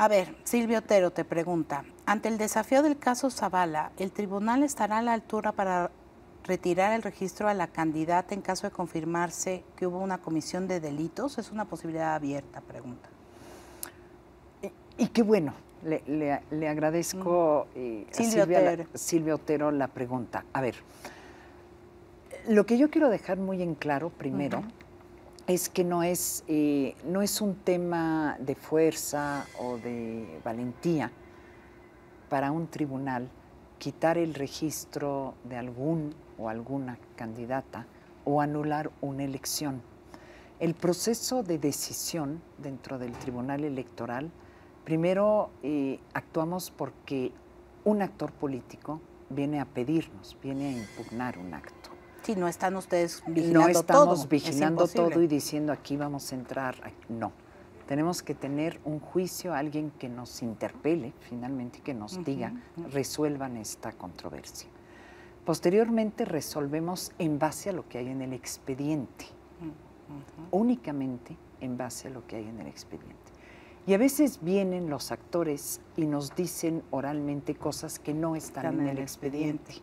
A ver, Silvio Otero te pregunta, ante el desafío del caso Zavala, ¿el tribunal estará a la altura para retirar el registro a la candidata en caso de confirmarse que hubo una comisión de delitos? Es una posibilidad abierta, pregunta. Y qué bueno, le agradezco a Silvia Otero la pregunta. A ver, lo que yo quiero dejar muy en claro primero es que no es un tema de fuerza o de valentía para un tribunal quitar el registro de algún o alguna candidata o anular una elección. El proceso de decisión dentro del Tribunal Electoral, primero actuamos porque un actor político viene a pedirnos, viene a impugnar un acto. Sí, no están ustedes vigilando todo. No estamos vigilando todo y diciendo aquí vamos a entrar. No. Tenemos que tener un juicio, alguien que nos interpele, finalmente, que nos diga, resuelvan esta controversia. Posteriormente resolvemos en base a lo que hay en el expediente, únicamente en base a lo que hay en el expediente. Y a veces vienen los actores y nos dicen oralmente cosas que no están en el expediente.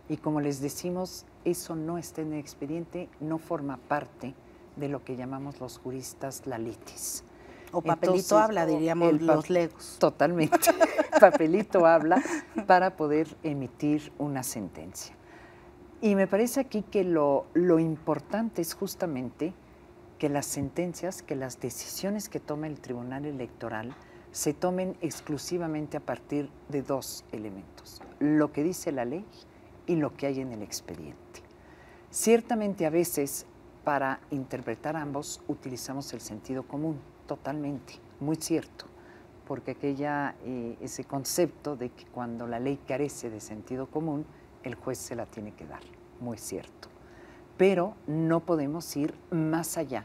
Y como les decimos, eso no está en el expediente, no forma parte de lo que llamamos los juristas la litis. O papelito entonces, habla, diríamos los legos. Totalmente. Papelito habla para poder emitir una sentencia. Y me parece aquí que lo importante es justamente que las sentencias, que las decisiones que toma el Tribunal Electoral se tomen exclusivamente a partir de dos elementos: lo que dice la ley y lo que hay en el expediente. Ciertamente a veces para interpretar ambos utilizamos el sentido común, totalmente, muy cierto, porque ese concepto de que cuando la ley carece de sentido común, el juez se la tiene que dar, muy cierto. Pero no podemos ir más allá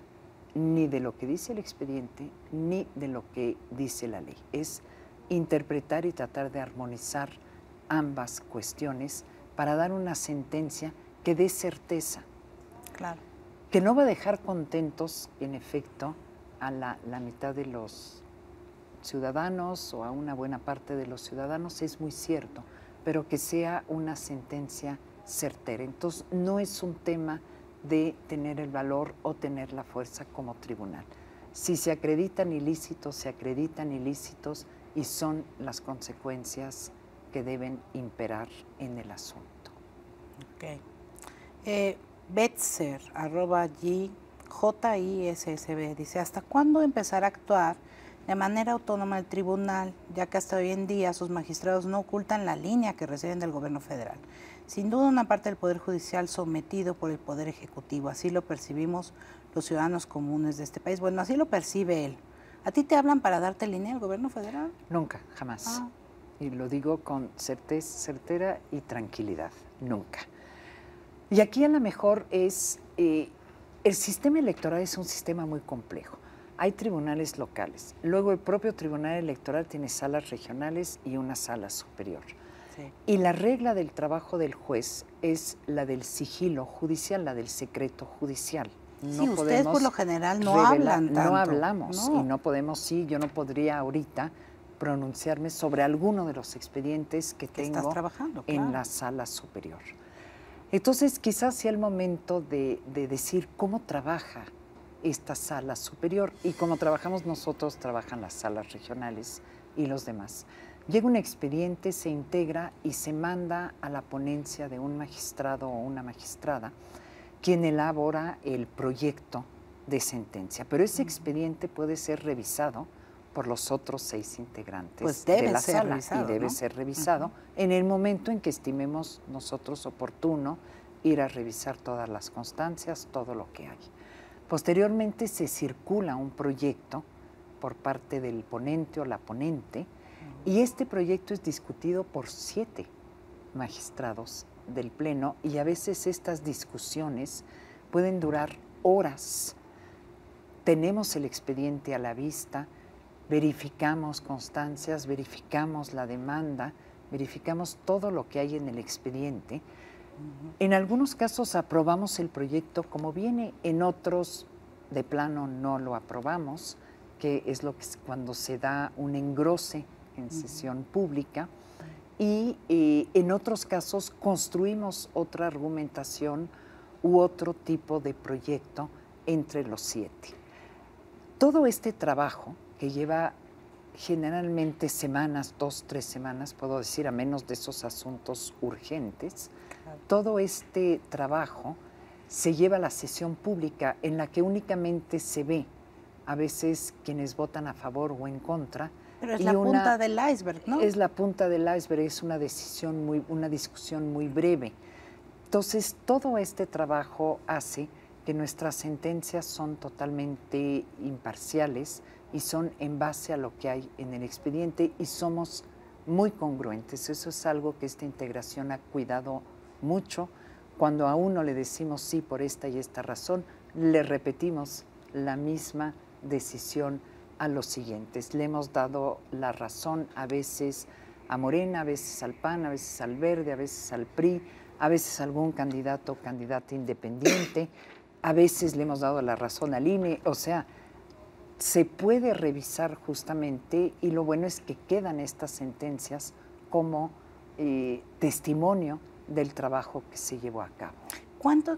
ni de lo que dice el expediente ni de lo que dice la ley. Es interpretar y tratar de armonizar ambas cuestiones para dar una sentencia que dé certeza. Claro. Que no va a dejar contentos, en efecto, a la mitad de los ciudadanos o a una buena parte de los ciudadanos, es muy cierto, pero que sea una sentencia certera. Entonces, no es un tema de tener el valor o tener la fuerza como tribunal. Si se acreditan ilícitos, se acreditan ilícitos y son las consecuencias que deben imperar en el asunto. Ok. Betzer, @JISSB, dice, ¿hasta cuándo empezará a actuar de manera autónoma el tribunal, ya que hasta hoy en día sus magistrados no ocultan la línea que reciben del gobierno federal? Sin duda una parte del Poder Judicial sometido por el Poder Ejecutivo, así lo percibimos los ciudadanos comunes de este país. Bueno, así lo percibe él. ¿A ti te hablan para darte línea al gobierno federal? Nunca, jamás. Y lo digo con certera y tranquilidad, nunca. Y aquí a lo mejor es, el sistema electoral es un sistema muy complejo. Hay tribunales locales, luego el propio Tribunal Electoral tiene salas regionales y una sala superior. Sí. Y la regla del trabajo del juez es la del sigilo judicial, la del secreto judicial. Sí, ustedes por lo general no hablan tanto. No hablamos y no podemos, yo no podría ahorita pronunciarme sobre alguno de los expedientes que tengo en la sala superior. Entonces, quizás sea el momento de decir cómo trabaja esta sala superior y cómo trabajamos nosotros, trabajan las salas regionales y los demás. Llega un expediente, se integra y se manda a la ponencia de un magistrado o una magistrada, quien elabora el proyecto de sentencia. Pero ese expediente puede ser revisado por los otros 6 integrantes de la sala y debe ser revisado en el momento en que estimemos nosotros oportuno ir a revisar todas las constancias, todo lo que hay. Posteriormente se circula un proyecto por parte del ponente o la ponente y este proyecto es discutido por 7 magistrados del Pleno y a veces estas discusiones pueden durar horas. Tenemos el expediente a la vista, verificamos constancias, verificamos la demanda, verificamos todo lo que hay en el expediente. En algunos casos aprobamos el proyecto como viene, en otros de plano no lo aprobamos que es lo que cuando se da un engrose en sesión pública, y en otros casos construimos otra argumentación u otro tipo de proyecto entre los 7. Todo este trabajo, que lleva generalmente semanas, 2, 3 semanas, puedo decir, a menos de esos asuntos urgentes, todo este trabajo se lleva a la sesión pública, en la que únicamente se ve a veces quienes votan a favor o en contra. Pero es la punta del iceberg, ¿no? Es la punta del iceberg, es una discusión muy breve. Entonces, todo este trabajo hace que nuestras sentencias son totalmente imparciales y son en base a lo que hay en el expediente, y somos muy congruentes. Eso es algo que esta integración ha cuidado mucho. Cuando a uno le decimos sí por esta y esta razón, le repetimos la misma decisión a los siguientes. Le hemos dado la razón a veces a Morena, a veces al PAN, a veces al Verde, a veces al PRI, a veces a algún candidato o candidata independiente, a veces le hemos dado la razón al INE. O sea, se puede revisar justamente, y lo bueno es que quedan estas sentencias como testimonio del trabajo que se llevó a cabo.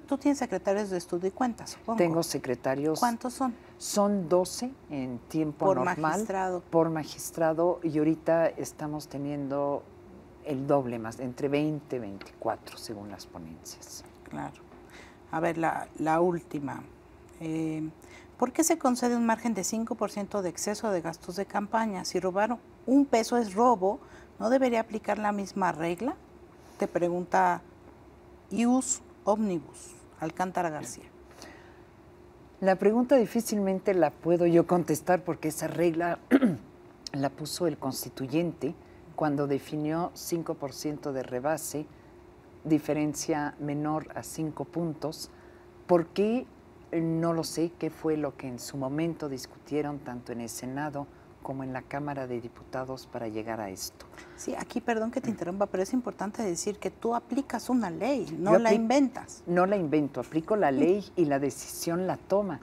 ¿Tú tienes secretarios de estudio y cuentas, supongo? Tengo secretarios. ¿Cuántos son? Son 12 en tiempo normal. Magistrado. Por magistrado, y ahorita estamos teniendo el doble más, entre 20 y 24, según las ponencias. Claro. A ver, la última. ¿Por qué se concede un margen de 5% de exceso de gastos de campaña? Si robar un peso es robo, ¿no debería aplicar la misma regla? Te pregunta Ius Omnibus, Alcántara García. La pregunta difícilmente la puedo yo contestar, porque esa regla la puso el constituyente cuando definió 5% de rebase, diferencia menor a 5 puntos. ¿Por qué? No lo sé, qué fue lo que en su momento discutieron tanto en el Senado como en la Cámara de Diputados para llegar a esto. Sí, aquí perdón que te interrumpa, pero es importante decir que tú aplicas una ley, no la inventas. No la invento, aplico la ley y la decisión la toma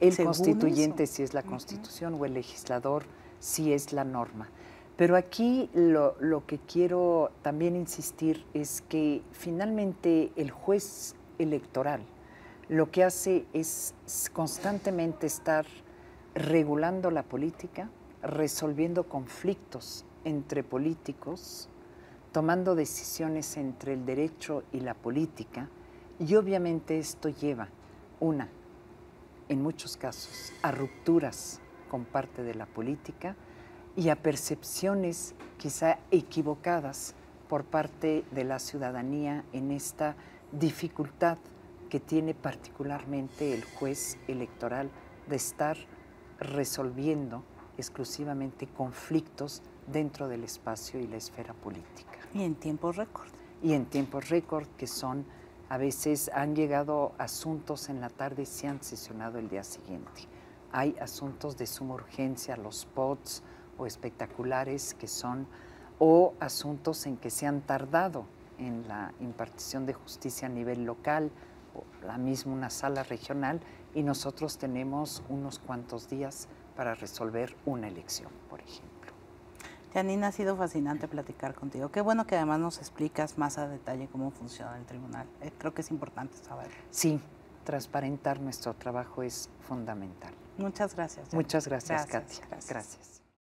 el constituyente si es la Constitución, o el legislador si es la norma. Pero aquí lo que quiero también insistir es que finalmente el juez electoral lo que hace es constantemente estar regulando la política, resolviendo conflictos entre políticos, tomando decisiones entre el derecho y la política, y obviamente esto lleva en muchos casos, a rupturas con parte de la política y a percepciones quizá equivocadas por parte de la ciudadanía en esta dificultad que tiene particularmente el juez electoral de estar resolviendo exclusivamente conflictos dentro del espacio y la esfera política. Y en tiempos récord. Y en tiempos récord, que son, a veces han llegado asuntos en la tarde y se han sesionado el día siguiente. Hay asuntos de suma urgencia, los spots o espectaculares que son, o asuntos en que se han tardado en la impartición de justicia a nivel local, o la misma una sala regional, y nosotros tenemos unos cuantos días para resolver una elección, por ejemplo. Janine, ha sido fascinante platicar contigo. Qué bueno que además nos explicas más a detalle cómo funciona el tribunal. Creo que es importante saberlo. Sí, transparentar nuestro trabajo es fundamental. Muchas gracias, Janine. Muchas gracias, Katia. Gracias.